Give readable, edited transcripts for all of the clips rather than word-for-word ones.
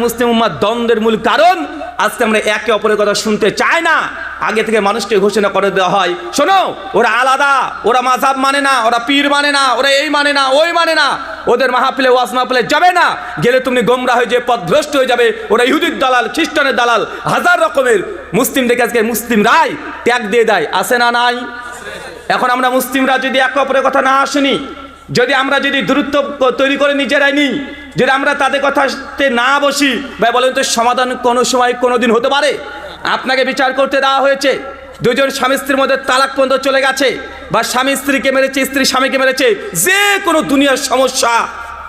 মুসলিম উম্মাহ দ্বন্দ্বের মূল কারণ আজকে আমরা একে অপরের কথা শুনতে চাই না। আগে থেকে মানুষকে ঘোষণা করে দেওয়া হয়, শোনো ওরা আলাদা, ওরা মাযহাব মানে না, ওরা পীর মানে না, ওরা এই মানে না, ওই মানে না, ওদের মাহফিলে ওয়াজ মাহফিলে যাবে না, গেলে তুমি গোমরা হয়ে যাবে, পথভ্রষ্ট হয়ে যাবে, ওরা ইহুদির দালাল, খ্রিস্টানের দালাল, হাজার রকমের মুসলিমদেরকে আজকে মুসলিমরাই ত্যাগ দিয়ে দেয়। আছে না নাই? এখন আমরা মুসলিমরা যদি একে অপরের কথা না শুনি, যদি আমরা যদি দূরত্ব তৈরি করে নিজেরাই নিই, যদি আমরা তাদের কথাতে না বসি, ভাই বলেন তো সমাধান কোনো সময় কোনো দিন হতে পারে? আপনাকে বিচার করতে দেওয়া হয়েছে, দুজন স্বামী স্ত্রীর মধ্যে তালাক পর্যন্ত চলে গেছে, বা স্বামী স্ত্রীকে মেরেছে, স্ত্রী স্বামীকে মেরেছে, যে কোনো দুনিয়ার সমস্যা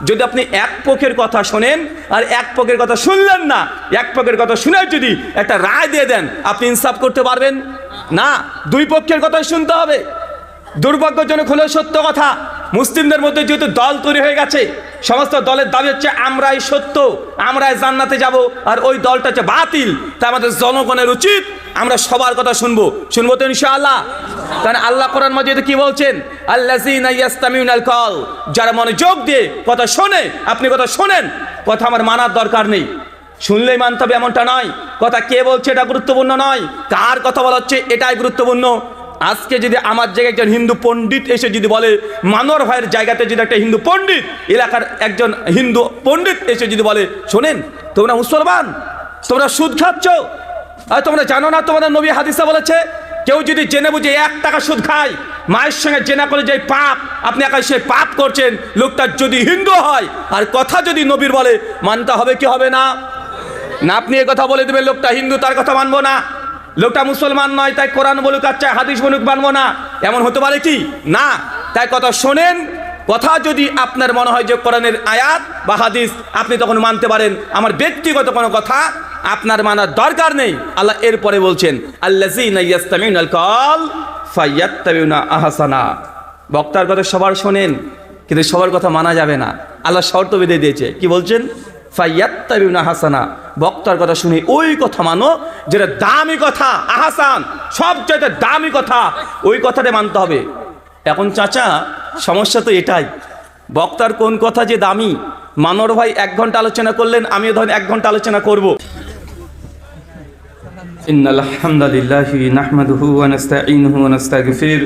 যদি আপনি এক পক্ষের কথা শোনেন আর এক পক্ষের কথা শুনলেন না, এক পক্ষের কথা শুনে যদি একটা রায় দিয়ে দেন, আপনি ইনসাফ করতে পারবেন না। দুই পক্ষের কথাই শুনতে হবে। দুর্ভাগ্যজনক হলেও সত্য কথা, মুসলিমদের মধ্যে যেহেতু দল তৈরি হয়ে গেছে, সমস্ত দলের দাবি হচ্ছে আমরাই সত্য, আমরাই জান্নাতে যাব, আর ওই দলটা হচ্ছে বাতিল। তা আমাদের জনগণের উচিত আমরা সবার কথা শুনবো তো ইনশাআল্লাহ। কারণ আল্লাহ কোরআন মাজিদে কি বলছেন? আল্লাযীনা ইয়াসতামিউনাল কওল, যারা মনোযোগ দিয়ে কথা শোনে, আপনি কথা শোনেন, কথা আমার মানার দরকার নেই, শুনলেই মানতে হবে এমনটা নয়, কথা কে বলছে এটা গুরুত্বপূর্ণ নয়, কার কথা বলা হচ্ছে এটাই গুরুত্বপূর্ণ। আজকে যদি আমার জায়গায় একজন হিন্দু পণ্ডিত এসে যদি বলে, মানোয়ার ভাইয়ের জায়গাতে যদি একটা হিন্দু পণ্ডিত, এলাকার একজন হিন্দু পণ্ডিত এসে যদি বলে, শোনেন তোমরা মুসলমান, তোমরা সুদ খাচ্ছ, আর তোমরা জানো না তোমাদের নবী হাদিসে বলেছে, কেউ যদি জেনে বুঝে 1 টাকা সুদ খায়, মায়ের সঙ্গে জেনা করে যে পাপ, আপনি একা সে পাপ করছেন। লোকটা যদি হিন্দু হয় আর কথা যদি নবীর বলে, মানতে হবে কি হবে না? না আপনি এ কথা বলে দেবেন লোকটা হিন্দু, তার কথা মানবো না, লোকটা মুসলমান নয় তাই কোরআন বলুক আর চাই হাদিস বলুক মানবো না, এমন হতে পারে কি? না। তাই কথা শোনেন, কথা যদি আপনার মনে হয় যে কোরআনের আয়াত বা হাদিস, আপনি তখন মানতে পারেন। আমার ব্যক্তিগত কোনো কথা আপনার মানার দরকার নেই। আল্লাহ এরপরে বলছেন, আল্লাযীনা ইয়াসতামিউনাল কওল ফায়াত্তাবিউনা আহসানা, বক্তার কথা সবার শোনেন, কিন্তু সবার কথা মানা যাবে না। আল্লাহ শর্ত বেঁধে দিয়েছে, কি বলছেন? ফায়াত্তাবিউনা আহসানা, বক্তার কথা শুনে ওই কথা মানো যেটা দামি কথা, আহসান সবচেয়ে দামি কথা, ওই কথাটা মানতে হবে। এখন চাচা সমস্যা তো এটাই, বক্তার কোন কথা যে দামি, মানোর ভাই 1 ঘন্টা আলোচনা করলেন, আমিও ধরেন 1 ঘন্টা আলোচনা করব। ইন্নাল হামদালিল্লাহি নাহমাদুহু ওয়া নাস্তাঈনুহু ওয়া নাস্তাগফির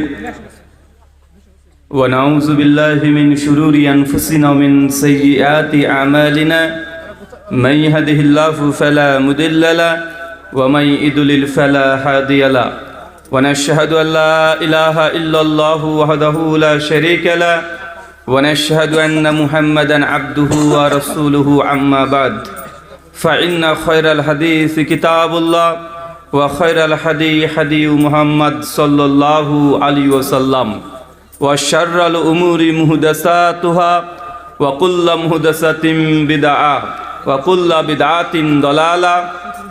ওয়া নাউযু বিল্লাহি মিন শুরুরি আনফুসিনা ওয়া মিন সাইয়্যাতি আমালিনা মান ইয়াহদিহিল্লাহু ফালা মুদিল্লা লাহু ওয়া মান ইউদ্লিল ফালা হাদিয়া লাহু ওয়া নাশহাদু আল লা ইলাহা ইল্লাল্লাহু ওয়াহদাহু লা শারীকা লাহু ওয়া নাশহাদু আন্না মুহাম্মাদান আবদুহু ওয়া রাসূলুহু আম্মা বা'দ ফাইন্না খায়রাল হাদিসি কিতাবুল্লাহ ওয়া খায়রাল হাদী হাদী মুহাম্মদ সাল্লাল্লাহু আলাইহি ওয়াসাল্লাম ওয়া শাররাল উমুরি মুহদাসাতুহা ওয়া কুল্লু মুহদাসাতিন বিদআহ ওয়া কুল্লু বিদআতিন দালালাহ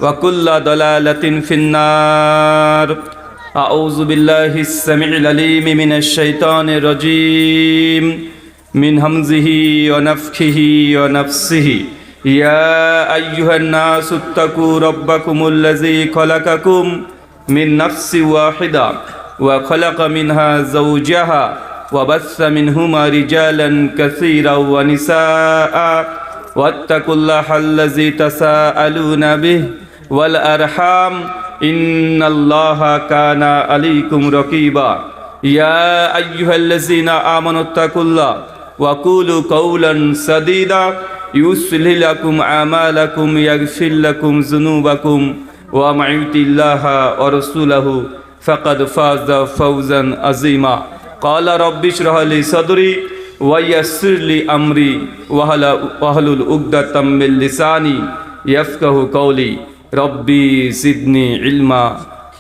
ওয়া কুল্লু দালালাতিন ফিন্নার। আউযু বিল্লাহিস সামিউল আলীম মিনাশ শাইতানির রাজীম মিন হামজিহি ওয়া নাফখিহি ওয়া নাফসিহি। ইয়া আইয়ুহান নাসু ইত্তাকু রাব্বাকুমুল্লাযী খালাকাকুম মিন নাফসিন ওয়াহিদা ওয়া খালাকা মিনহা যাওজাহা ওয়া বাসসা মিনহুমা রিজালান কাসীরান ওয়া নিসাআ ওয়াত্তাকুল্লাহাল্লাযী তাসাআলুনা বিহি ওয়াল আরহাম ইন্নাল্লাহা কানা আলাইকুম রাকীবা। ইয়া আইয়ুহাল্লাযীনা আমানু ইত্তাকুল্লাহ ওয়া কুলু কাওলান সাদীদা ইউসলিহ লাকুম আমালাকুম ইয়াগফির লাকুম যুনুবাকুম ওয়া মান ইউতিল্লাহা ওয়া রাসূলাহু ফাকাদ ফাযা ফাওজান আযীমা। ক্বালা রাব্বি ইশরাহ লি সাদরি ওয়া ইয়াসসির লি আমরি ওয়াহলুল উকদাতাম মিন লিসানি ইয়াফকাহু কওলি রব্বি জিদনি ইলমা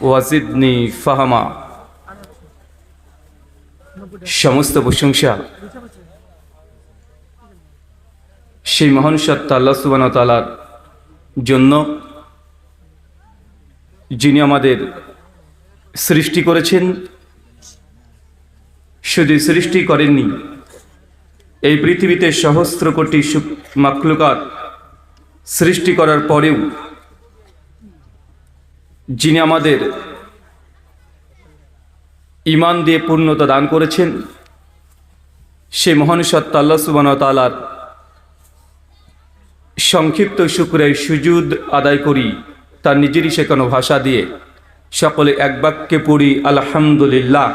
ওয়া জিদনি ফাহমা। সমস্ত প্রশংসা সেই মহান সত্তা আল্লাহ সুবহানাহু ওয়া তাআলার জন্য, যিনি আমাদের সৃষ্টি করেছেন। শুধু সৃষ্টি করেননি, এই পৃথিবীতে সহস্র কোটি মাখলুকাত সৃষ্টি করার পরেও যিনি আমাদের ঈমান দিয়ে পূর্ণতা দান করেছেন, সেই মহান সত্তা আল্লাহ সুবহানাহু ওয়া তাআলার সংক্ষিপ্ত শুকরের সুজুদ আদায় করি তার নিজেরই শেখানো ভাষা দিয়ে। সকলে এক বাক্যে পড়ি আলহামদুলিল্লাহ।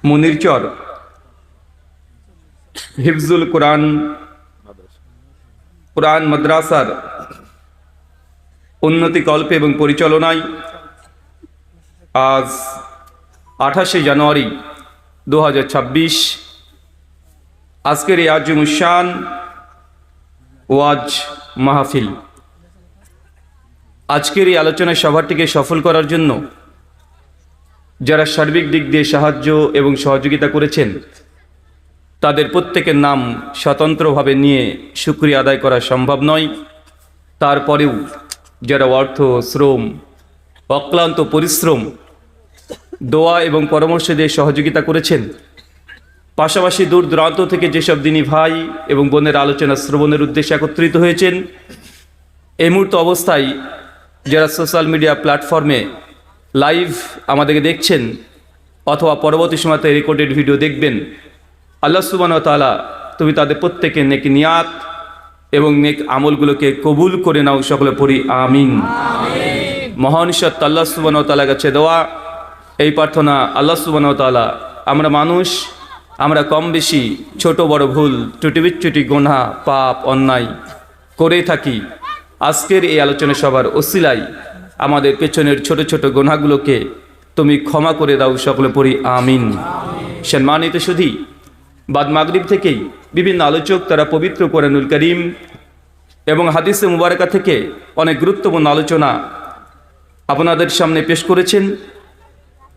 মুনিরচর হিফজুল কোরআন মাদ্রাসার উন্নতি কল্পে এবং পরিচালনায় আজ 28 জানুয়ারি 2026 আজকের এই আজিমুশান ওয়াজ মাহফিল, আজকের এই আলোচনা সভাটিকে সফল করার জন্য যারা সার্বিক দিক দিয়ে সাহায্য এবং সহযোগিতা করেছেন তাদের প্রত্যেকের নাম স্বতন্ত্রভাবে নিয়ে শুকরিয়া আদায় করা সম্ভব নয়। তারপরেও যারা অর্থ, শ্রম, অক্লান্ত পরিশ্রম, দোয়া এবং পরামর্শ দিয়ে সহযোগিতা করেছেন, পাশাপাশি দূর দূরান্ত থেকে যেসব দিনী ভাই এবং বোনের আলোচনা শ্রবণের উদ্দেশ্যে একত্রিত হয়েছেন, এই মুহূর্ত অবস্থায় যারা সোশ্যাল মিডিয়া প্ল্যাটফর্মে লাইভ আমাদেরকে দেখছেন অথবা পরবর্তী সময়তে রেকর্ডেড ভিডিও দেখবেন, আল্লাহ সুবহানাহু ওয়া তাআলা তুমি তাদের প্রত্যেকের নেক নিয়াত এবং নেক আমলগুলোকে কবুল করে নাও, সকলে পড়ি আমিন। মহান সত্য আল্লাহ সুবহানাহু ওয়া তাআলার কাছে দোয়া, এই প্রার্থনা, আল্লাহ সুবহানাহু ওয়া তাআলা আমরা মানুষ, আমরা কম বেশি ছোট বড় ভুল ত্রুটি বিচ্যুতি গুনাহ পাপ অন্যায় করে থাকি। আজকের এই আলোচনা সভার ওসিলায় আমাদের পেছনের ছোট ছোট গুনাহগুলোকে তুমি ক্ষমা করে দাও, সকলে পড়ি আমিন। সম্মানিত সুধী, বাদ মাগরিব থেকেই বিভিন্ন আলোচক তারা পবিত্র কোরআনুল কারীম এবং হাদিসে মুবারাকা থেকে অনেক গুরুত্বপূর্ণ আলোচনা আপনাদের সামনে পেশ করেছেন।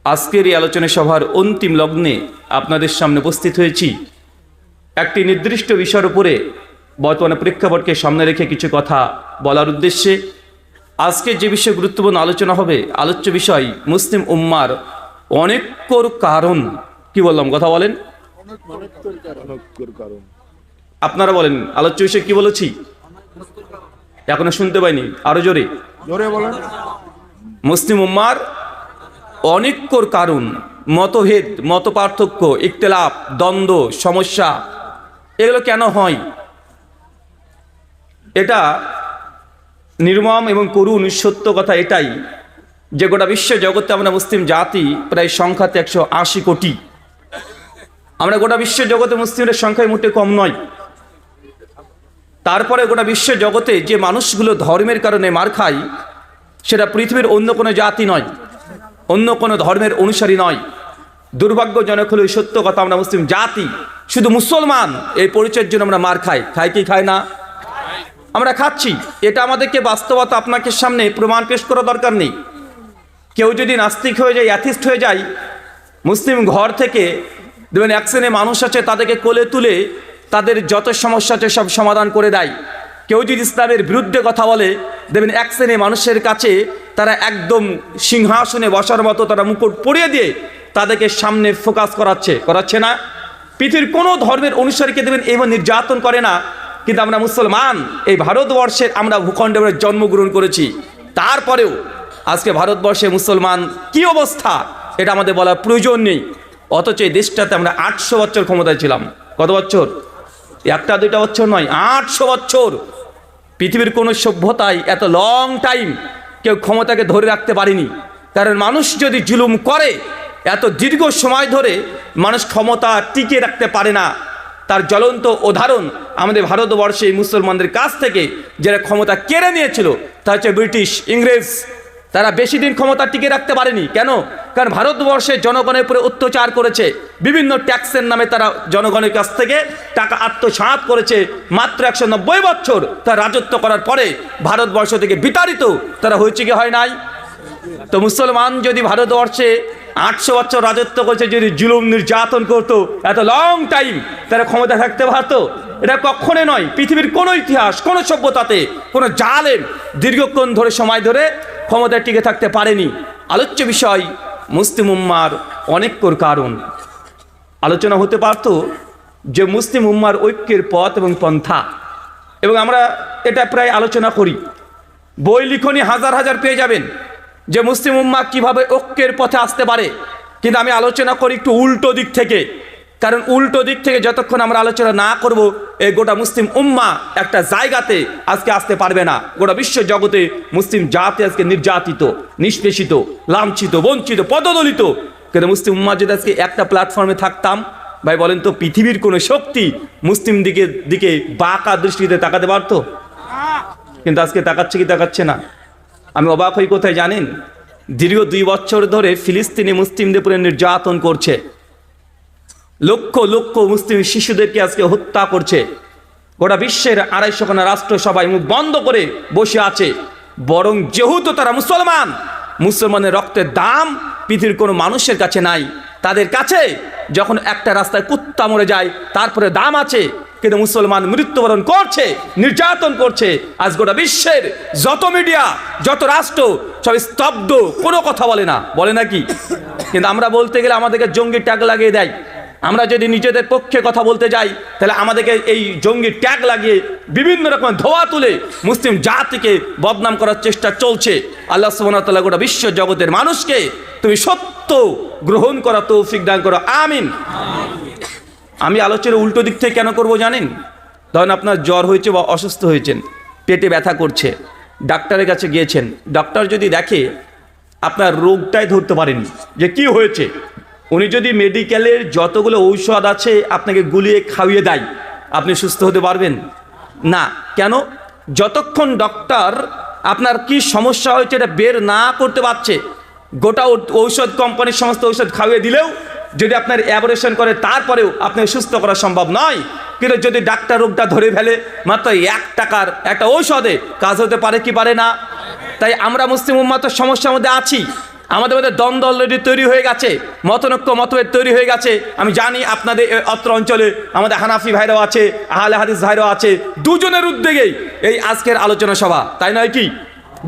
আজকের এই আলোচনা সভার অন্তিম লগ্নে আপনাদের সামনে উপস্থিত হয়েছি একটি নির্দিষ্ট বিষয়ের উপরে বর্তমানে প্রেক্ষাপটকে সামনে রেখে কিছু কথা বলার উদ্দেশ্যে। আজকে যে বিষয়ে গুরুত্বপূর্ণ আলোচনা হবে, আলোচ্য বিষয় মুসলিম উম্মার অনেকর কারণ। কি বললাম, কথা বলেন, আপনারা বলেন আলোচ্য বিষয় কি বলেছি? এখনো শুনতে পাইনি, আরো জোরে বলেন। মুসলিম উম্মার অনেকর কারণ, মতভেদ, মত পার্থক্য, ইখতিলাফ, দ্বন্দ্ব, সমস্যা, এগুলো কেন হয়? এটা নির্মম এবং করুণ সত্য কথা এটাই যে গোটা বিশ্ব জগতে আমরা মুসলিম জাতি প্রায় সংখ্যাতে 180 কোটি। আমরা গোটা বিশ্ব জগতে মুসলিমদের সংখ্যায় মোটে কম নয়। তারপরে গোটা বিশ্ব জগতে যে মানুষগুলো ধর্মের কারণে মার খায় সেটা পৃথিবীর অন্য কোনো জাতি নয়, অন্য কোনো ধর্মের অনুসারী নয়। দুর্ভাগ্যজনক হলো এই সত্য কথা, আমরা মুসলিম জাতি, শুধু মুসলমান, এই পরিচয়ের জন্য আমরা মার খাই। খাই কি খাই না? আমরা খাচ্ছি। এটা আমাদেরকে বাস্তবতা আপনাকে সামনে প্রমাণ পেশ করা দরকার নেই। কেউ যদি নাস্তিক হয়ে যায়, অ্যাথিস্ট হয়ে যায়, মুসলিম ঘর থেকে দেখবেন এক শ্রেণীর মানুষ আছে তাদেরকে কোলে তুলে তাদের যত সমস্যা আছে সব সমাধান করে দেয়। কেউ যদি ইসলামের বিরুদ্ধে কথা বলে দেখবেন এক শ্রেণীর মানুষের কাছে তারা একদম সিংহাসনে বসার মতো তারা মুকুট পরিয়ে দিয়ে তাদেরকে সামনে ফোকাস করাচ্ছে না। পৃথিবীর কোনো ধর্মের অনুসারীকে দেবেন এইভাবে নির্যাতন করে না। কিন্তু আমরা মুসলমান, এই ভারতবর্ষের আমরা ভূখণ্ডে জন্মগ্রহণ করেছি, তারপরেও আজকে ভারতবর্ষে মুসলমান কি অবস্থা এটা আমাদের বলার প্রয়োজন নেই। অথচ এই দেশটাতে আমরা 800 বছর ক্ষমতায় ছিলাম। কত বছর? একটা দুইটা বছর নয়, 800 বছর। পৃথিবীর কোনো সভ্যতায় এত লং টাইম কেউ ক্ষমতাকে ধরে রাখতে পারেনি। কারণ মানুষ যদি জুলুম করে এত দীর্ঘ সময় ধরে মানুষ ক্ষমতা টিকিয়ে রাখতে পারে না। তার জ্বলন্ত উদাহরণ আমাদের ভারতবর্ষে মুসলমানদের কাছ থেকে যারা ক্ষমতা কেড়ে নিয়েছিল তা হচ্ছে ব্রিটিশ, ইংরেজ। তারা বেশি দিন ক্ষমতা টিকে রাখতে পারেনি। কেন? কারণ ভারতবর্ষের জনগণের উপরে অত্যাচার করেছে, বিভিন্ন ট্যাক্সের নামে তারা জনগণের কাছ থেকে টাকা আত্মসাৎ করেছে। মাত্র 190 বছর তার রাজত্ব করার পরে ভারতবর্ষ থেকে বিতাড়িত তারা হয়েছে কি হয় নাই? তো মুসলমান যদি ভারতবর্ষে 800 বছর রাজত্ব করেছে, যদি জুলুম নির্যাতন করতো এত লং টাইম, তারা ক্ষমতা থাকতে পারতো? এটা কখনো নয়। পৃথিবীর কোনো ইতিহাস, কোনো সভ্যতাতে কোনো জালেম দীর্ঘক্ষণ ধরে সময় ধরে ক্ষমতায় টিকে থাকতে পারেনি। আলোচ্য বিষয় মুসলিম উম্মার অনেকর কারণ। আলোচনা হতে পারত যে মুসলিম উম্মার ঐক্যের পথ এবং পন্থা, এবং আমরা এটা প্রায় আলোচনা করি। বই লিখনি হাজার হাজার পেয়ে যাবেন যে মুসলিম উম্মা কিভাবে ঐক্যের পথে আসতে পারে। কিন্তু আমি আলোচনা করি একটু উল্টো দিক থেকে। কারণ উল্টো দিক থেকে যতক্ষণ আমরা আলোচনা না করব এই গোটা মুসলিম উম্মা একটা জায়গাতে আজকে আসতে পারবে না। গোটা বিশ্ব জগতে মুসলিম জাতি আজকে নির্যাতিত, নিষ্পেষিত, লাঞ্ছিত, বঞ্চিত, পদদলিত। কিন্তু মুসলিম উম্মা যদি আজকে একটা প্ল্যাটফর্মে থাকতাম, ভাই বলেন তো পৃথিবীর কোনো শক্তি মুসলিম দিকে বাঁকা দৃষ্টিতে তাকাতে পারতো? কিন্তু আজকে তাকাচ্ছে কি তাকাচ্ছে না? আমি অবাক হই কোথায় জানেন? দীর্ঘ 2 বছর ধরে ফিলিস্তিনি মুসলিমদের উপরে নির্যাতন করছে, লক্ষ লক্ষ মুসলিম শিশুদেরকে আজকে হত্যা করছে। গোটা বিশ্বের 250খানা রাষ্ট্র সবাই মুখ বন্ধ করে বসে আছে। বরং যেহেতু তারা মুসলমানের রক্তের দাম পৃথিবীর কোনো মানুষের কাছে নাই, তাদের কাছে যখন একটা রাস্তায় কুত্তা মরে যায় তারপরে দাম আছে, কিন্তু মুসলমান মৃত্যুবরণ করছে, নির্যাতন করছে। আজ গোটা বিশ্বের যত মিডিয়া, যত রাষ্ট্র সব স্তব্ধ, কোনো কথা বলে না, বলে নাকি? কিন্তু আমরা বলতে গেলে আমাদেরকে জঙ্গি ট্যাগ লাগিয়ে দেয়। আমরা যদি নিজেদের পক্ষে কথা বলতে যাই তাহলে আমাদেরকে এই জঙ্গি ট্যাগ লাগিয়ে বিভিন্ন রকম ধোয়া তুলে মুসলিম জাতিকে বদনাম করার চেষ্টা চলছে। আল্লাহ সুবহানাহু ওয়া তাআলা গোটা বিশ্ব জগতের মানুষকে তুমি সত্য গ্রহণ করা তৌফিক দান করো, আমিন। আমি আলোচনা উল্টো দিক থেকে কেন করব জানেন? ধরেন আপনার জ্বর হয়েছে বা অসুস্থ হয়েছেন, পেটে ব্যথা করছে, ডাক্তারের কাছে গিয়েছেন, ডক্টর যদি দেখে আপনার রোগটাই ধরতে পারেনি যে কি হয়েছে, উনি যদি মেডিকেলের যতগুলো ঔষধ আছে আপনাকে গুলিয়ে খাইয়ে দেয়, আপনি সুস্থ হতে পারবেন না। কেন? যতক্ষণ ডক্টর আপনার কি সমস্যা হয়েছে এটা বের না করতে পারছে, গোটা ঔষধ কোম্পানির সমস্ত ঔষধ খাইয়ে দিলেও যদি আপনার অ্যাবরেশন করে তারপরেও আপনাকে সুস্থ করা সম্ভব নয়। কিন্তু যদি ডাক্তার রোগটা ধরে ফেলে মাত্র 1 টাকার একটা ঔষধে কাজ হতে পারে কি পারে না? তাই আমরা মুসলিম উম্মাত সমস্যার মধ্যে আছি। আমাদের মধ্যে দ্বন্দ্ব অলরেডি তৈরি হয়ে গেছে, মতভেদ তৈরি হয়ে গেছে। আমি জানি আপনাদের অত্র অঞ্চলে আমাদের হানাফি ভাইরাও আছে, আহলে হাদিস ভাইরাও আছে। দুজনের উদ্যোগেই এই আজকের আলোচনা সভা, তাই নয় কি?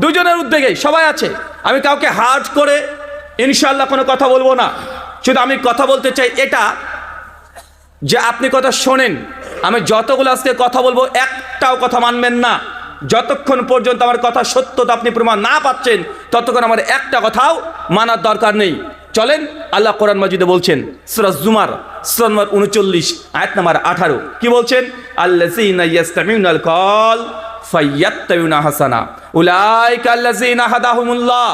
দুজনের উদ্যোগেই সবাই আছে। আমি কাউকে হার্ট করে ইনশাআল্লাহ কোনো কথা বলবো না। শুধু আমি কথা বলতে চাই এটা যে আপনি কথা শোনেন, আমি যতগুলো আজকে কথা বলবো একটাও কথা মানবেন না। যতক্ষণ পর্যন্ত আমার কথা সত্যতা আপনি প্রমাণ না পাচ্ছেন ততক্ষণ আমার একটা কথাও মানার দরকার নেই। চলেন, আল্লাহ কোরআন মাজিদে বলছেন, সূরা জুমার সূরা নম্বর 39 আয়াত নম্বর 18 কি বলছেন? আল্লাযীনা ইয়াসতামিউনাল কল ফায়াত্তাবিউনা হাসানা উলাইকা আল্লাযীনা হাদাহুমুল্লাহ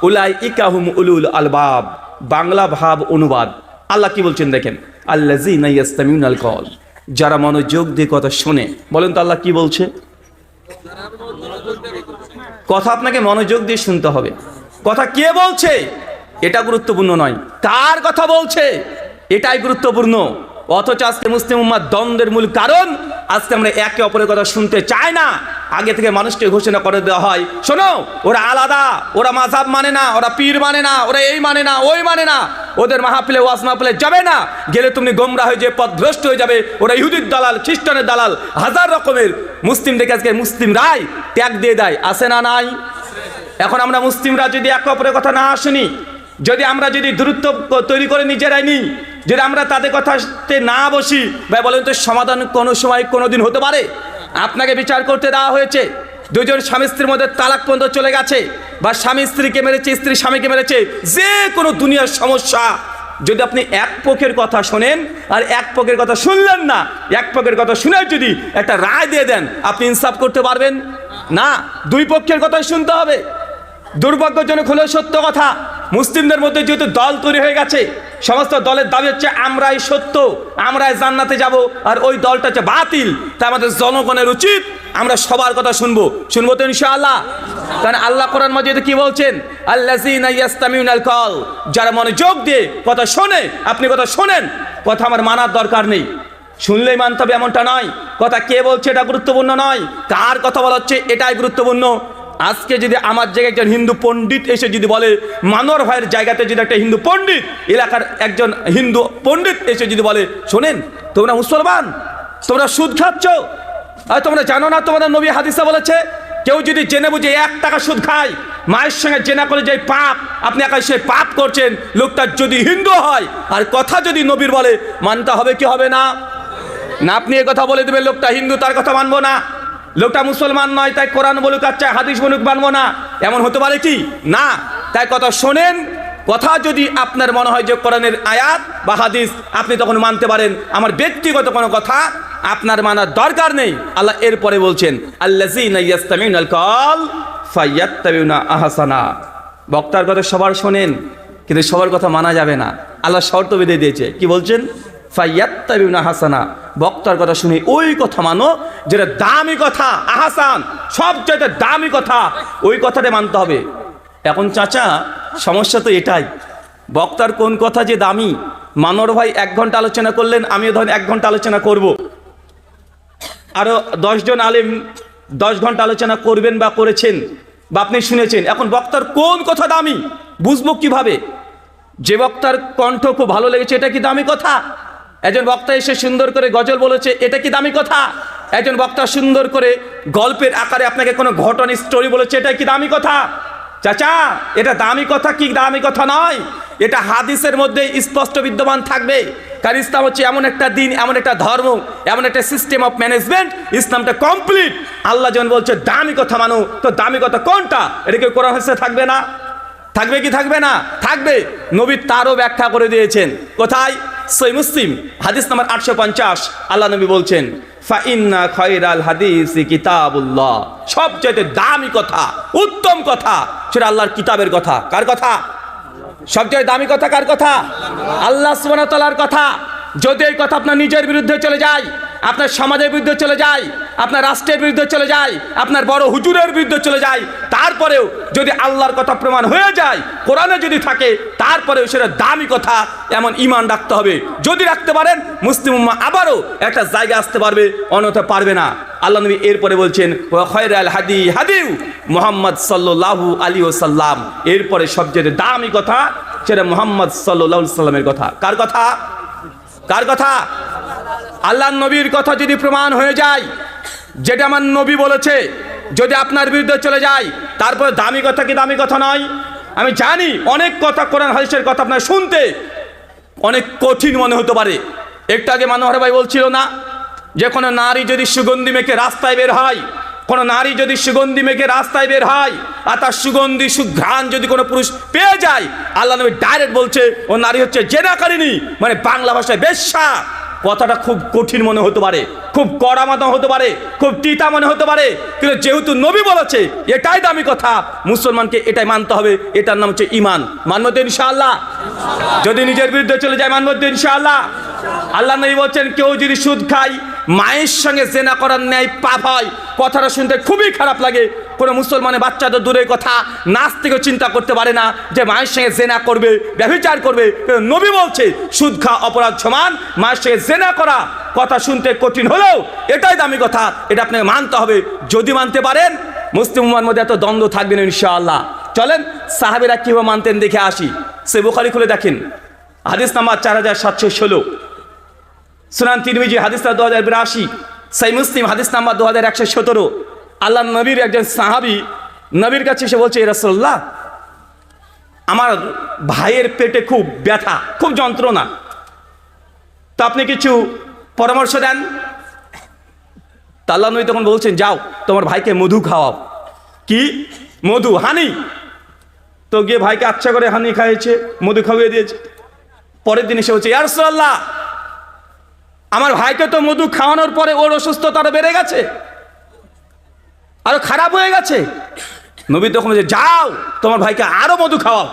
উলাইকা হুম উলুল আলবাব। বাংলা ভাব অনুবাদ আল্লাহ কি বলছেন দেখেন, আল্লাযীনা ইয়াসতামিউনাল কল, যারা মনোযোগ দিয়ে কথা শোনে। বলেন তো আল্লাহ কি বলছে? কথা আপনাকে মনোযোগ দিয়ে শুনতে হবে। কথা কে বলছে এটা গুরুত্বপূর্ণ নয়, কার কথা বলছে এটাই গুরুত্বপূর্ণ। অথচ আজকে মুসলিম উম্মার দ্বন্দ্বের মূল কারণ আজকে আমরা একে অপরের কথা শুনতে চাই না। আগে থেকে মানুষকে ঘোষণা করে দেওয়া হয়, শোনো ওরা আলাদা, ওরা মাযহাব মানে না, ওরা পীর মানে না, ওরা এই মানে না, ওই মানে না, ওদের মাহফিলে ওয়াজ মাহফিলে যাবে না, গেলে তুমি গোমরা হয়ে যাবে, পথভ্রষ্ট হয়ে যাবে, ওরা ইহুদির দালাল, খ্রিস্টানের দালাল। হাজার রকমের মুসলিমদেরকে আজকে মুসলিমরাই ত্যাগ দিয়ে দেয়, আছে না নাই? এখন আমরা মুসলিমরা যদি একে অপরের কথা না শুনি, যদি আমরা যদি দূরত্ব তৈরি করে নিজেরাই নিই, যদি আমরা তাদের কথাতে না বসি, ভাই বলেন তো সমাধান কোনো সময় কোনো দিন হতে পারে? আপনাকে বিচার করতে দেওয়া হয়েছে, দুজন স্বামী স্ত্রীর মধ্যে তালাক পর্যন্ত চলে গেছে, বা স্বামী স্ত্রীকে মেরেছে, স্ত্রী স্বামীকে মেরেছে, যে কোনো দুনিয়ার সমস্যা যদি আপনি এক পক্ষের কথা শোনেন আর এক পক্ষের কথা শুনলেন না, এক পক্ষের কথা শুনে যদি একটা রায় দিয়ে দেন, আপনি ইনসাফ করতে পারবেন না। দুই পক্ষের কথাই শুনতে হবে। দুর্ভাগ্যজনক হলেও সত্য কথা, মুসলিমদের মধ্যে যেহেতু দল তৈরি হয়ে গেছে, সমস্ত দলের দাবি হচ্ছে আমরাই সত্য, আমরাই জান্নাতে যাব, আর ওই দলটা হচ্ছে বাতিল। তাই আমাদের জনগণের উচিত আমরা সবার কথা শুনবো তো ইনশাআল্লাহ। কারণ আল্লাহ কোরআন মাজিদে কি বলছেন? আল্লাযীনা ইয়াসতামিউনাল কল, যারা মনোযোগ দিয়ে কথা শোনে। আপনি কথা শোনেন, কথা আমার মানার দরকার নেই, শুনলেই মানতে হবে এমনটা নয়। কথা কে বলছে এটা গুরুত্বপূর্ণ নয়, কার কথা বলা হচ্ছে এটাই গুরুত্বপূর্ণ। আজকে যদি আমার জায়গায় একজন হিন্দু পণ্ডিত এসে যদি বলে, মানোয়ার ভাইয়ের জায়গাতে যদি একটা হিন্দু পণ্ডিত, এলাকার একজন হিন্দু পণ্ডিত এসে যদি বলে, শোনেন তোমরা মুসলমান, তোমরা সুদ খাচ্ছ, আর তোমরা জানো না তোমাদের নবী হাদিসে বলেছে কেউ যদি জেনে বুঝে 1 টাকা সুদ খায়, মায়ের সঙ্গে জেনা করে যে পাপ, আপনি একাই সে পাপ করছেন। লোকটা যদি হিন্দু হয় আর কথা যদি নবীর বলে, মানতে হবে কি হবে না? না আপনি এ কথা বলে দেবেন লোকটা হিন্দু, তার কথা মানবো না, লোকটা মুসলমান নয় তাই কোরআন বলুক আর চাই হাদিস বলুক মানবো না, এমন হতে পারে কি? না। তাই কথা শোনেন, কথা যদি আপনার মনে হয় যে কোরআনের আয়াত বা হাদিস, আপনি তখন মানতে পারেন। আমার ব্যক্তিগত কোনো কথা আপনার মানার দরকার নেই। আল্লাহ এরপরে বলছেন, আল্লাযীনা ইয়াসতামিউনাল কওল ফায়াত্তাবিউনা আহসানা। বক্তার কথা সবার শোনেন, কিন্তু সবার কথা মানা যাবে না। আল্লাহ শর্ত বেঁধে দিয়েছে, কি বলছেন? ফায়াত্তাবিউনা আহসানা, বক্তার কথা শুনে ওই কথা মানো যেটা দামি কথা, আহসান, সবচেয়ে দামি কথা, ওই কথাটা মানতে হবে। এখন চাচা সমস্যা তো এটাই, বক্তার কোন কথা যে দামি। মানোর ভাই 1 ঘন্টা আলোচনা করলেন, আমিও ধরেন 1 ঘন্টা আলোচনা করব, আরও 10 জন আলেম 10 ঘন্টা আলোচনা করবেন বা করেছেন বা আপনি শুনেছেন। এখন বক্তার কোন কথা দামি বুঝবো কিভাবে? যে বক্তার কণ্ঠ খুব ভালো লেগেছে, এটা কি দামি কথা? একজন বক্তা এসে সুন্দর করে গজল বলেছে, এটা কি দামি কথা? একজন বক্তা সুন্দর করে গল্পের আকারে আপনাকে কোনো ঘটনা স্টোরি বলেছে, এটা কি দামি কথা? চাচা, এটা দামি কথা কি দামি কথা নয়, এটা হাদিসের মধ্যে স্পষ্ট বিদ্যমান থাকবে। কারণ ইসলাম হচ্ছে এমন একটা দিন, এমন একটা ধর্ম, এমন একটা সিস্টেম অফ ম্যানেজমেন্ট, ইসলামটা কমপ্লিট। আল্লাহ যখন বলছে দামি কথা মানো, তো দামি কথা কোনটা? এটা কি কোরআন হাদিসে থাকবে না? থাকবে কি থাকবে না? থাকবে। নবী তারও ব্যাখ্যা করে দিয়েছেন। কোথায়? সহিহ মুসলিম হাদিস নাম্বার 850। আল্লাহ নবী বলছেন, ফাইন্না খায়রাল হাদিসি কিতাবুল্লাহ, সবচেয়ে দামি কথা, উত্তম কথা সেটা আল্লাহর কিতাবের কথা। কার কথা? সবচেয়ে দামি কথা কার কথা? আল্লাহ সুবহানাহু ওয়া তাআলার কথা। যদি এই কথা আপনার নিজের বিরুদ্ধে চলে যায়, আপনার সমাজের বিরুদ্ধে চলে যায়, আপনার রাষ্ট্রের বিরুদ্ধে চলে যায়, আপনার বড় হুজুরের বিরুদ্ধে চলে যায়, তারপরেও যদি আল্লাহর কথা প্রমাণ হয়ে যায়, কোরআনে যদি থাকে, তারপরেও সেটা দামি কথা, এমন ঈমান রাখতে হবে। যদি রাখতে পারেন, মুসলিম উম্মাহ আবারও একটা জায়গা আসতে পারবে, অন্যথা পারবে না। আল্লাহ নবী এরপরে বলছেন, ওয়া খায়রাল হাদি হাদিউ মুহাম্মদ সাল্লাল্লাহু আলাইহি ওয়াসাল্লাম। এরপরে সবচেয়ে দামি কথা সেটা মুহাম্মদ সাল্লাল্লাহু আলাইহি ওয়াসাল্লামের কথা। কার কথা? কার কথা? আল্লাহর নবীর কথা যদি প্রমাণ হয়ে যায়, যেটা আমার নবী বলেছে, যদি আপনার বিরুদ্ধে চলে যায়, তারপরে দামি কথা কি দামি কথা নয়? আমি জানি অনেক কথা, কোরআন হাদিসের কথা আপনার শুনতে অনেক কঠিন মনে হতে পারে। একটু আগে মানোয়ার ভাই বলছিল না, যে কোনো নারী যদি সুগন্ধি মেখে রাস্তায় বের হয়, কোনো নারী যদি সুগন্ধি মেখে রাস্তায় বের হয়, আর তার সুগন্ধি সুঘ্রাণ যদি কোনো পুরুষ পেয়ে যায়, আল্লাহ নবী ডাইরেক্ট বলছে ও নারী হচ্ছে জেনাকারিনী, মানে বাংলা ভাষায় বেশ্যা। কথাটা খুব কঠিন মনে হতে পারে, খুব কড়া মনে হতে পারে, খুব তিতা মনে হতে পারে, কিন্তু যেহেতু নবী বলেছে এটাই দামি কথা, মুসলমানকে এটাই মানতে হবে। এটার নাম হচ্ছে ঈমান। মানব তো ইনশাআল্লাহ? যদি নিজের বিরুদ্ধে চলে যায়, মানব তো ইনশাআল্লাহ? আল্লাহ নবী বলছেন, কেউ যদি সুদ খায়, মায়ের সঙ্গে জেনা করার ন্যায় পাপ হয়। কথাটা শুনতে খুবই খারাপ লাগে। কোনো মুসলমানের বাচ্চা তো দূরের কথা, নাচ থেকে চিন্তা করতে পারে না যে মায়ের সঙ্গে জেনা করবে, ব্যভিচার করবে। নবী বলছে সুদ খাওয়া অপরাধ সমান, মায়ের সঙ্গে জেনা করা। কথা শুনতে কঠিন হলেও এটাই দামি কথা, এটা আপনাকে মানতে হবে। যদি মানতে পারেন, মুসলিম উম্মাহর মধ্যে এত দ্বন্দ্ব থাকবে না ইনশাআল্লাহ। চলেন সাহাবীরা কিভাবে মানতেন দেখে আসি। সহিহ বুখারী খুলে দেখেন, হাদিস নাম্বার 4716, সুনান তিরমিজি হাদিস নাম্বার 2082, সহিহ মুসলিম হাদিস নাম্বার 2117। আল্লাহ নবীর একজন সাহাবী নবীর কাছে এসে বলছে, ইয়া রাসূলুল্লাহ, আমার ভাইয়ের পেটে খুব ব্যথা, খুব যন্ত্রণা, তো আপনি কিছু পরামর্শ দেন। তা আল্লাহ নবী তখন বলছেন, যাও তোমার ভাইকে মধু খাওয়াও। কি? মধু, হানি। তো গিয়ে ভাইকে আচ্ছা করে হানি খাইয়েছে, মধু খাইয়ে দিয়েছে। পরের দিন এসে বলছে, ইয়া রাসূলুল্লাহ, আমার ভাইকে তো মধু খাওয়ানোর পরে ওর অসুস্থতা আরো বেড়ে গেছে, আরো খারাপ হয়ে গেছে। নবী তখন বলছে, যাও তোমার ভাইকে আরো মধু খাওয়াও।